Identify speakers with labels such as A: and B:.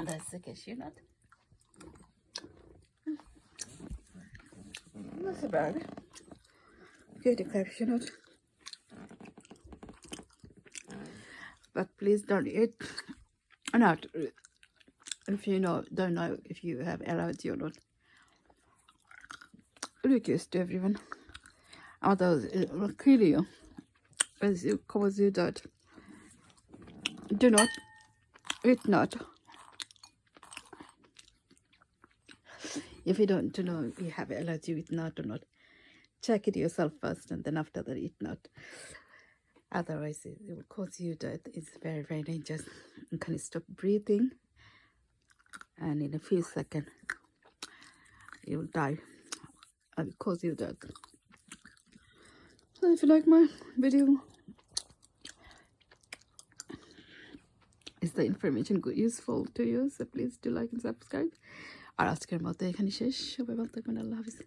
A: And that's the cashew nut. Not so bad. Get the cashew nut. But please don't eat. Not if you don't know if you have allergy or not. Request to everyone. Otherwise, it will kill you as it cause you that. Do not eat nut. If you don't know if you have allergy with nut or not, check it yourself first and then after that eat nut. Otherwise, it will cause you death. It's very, very dangerous. You can stop breathing, and in a few seconds, you will die. And it cause you death. So if you like my video, is the information good, useful to you? So please do like and subscribe. আর আজকের মতো এখানে শেষ। সবাই ভালো থাকবেন। আল্লাহ হাফিজ।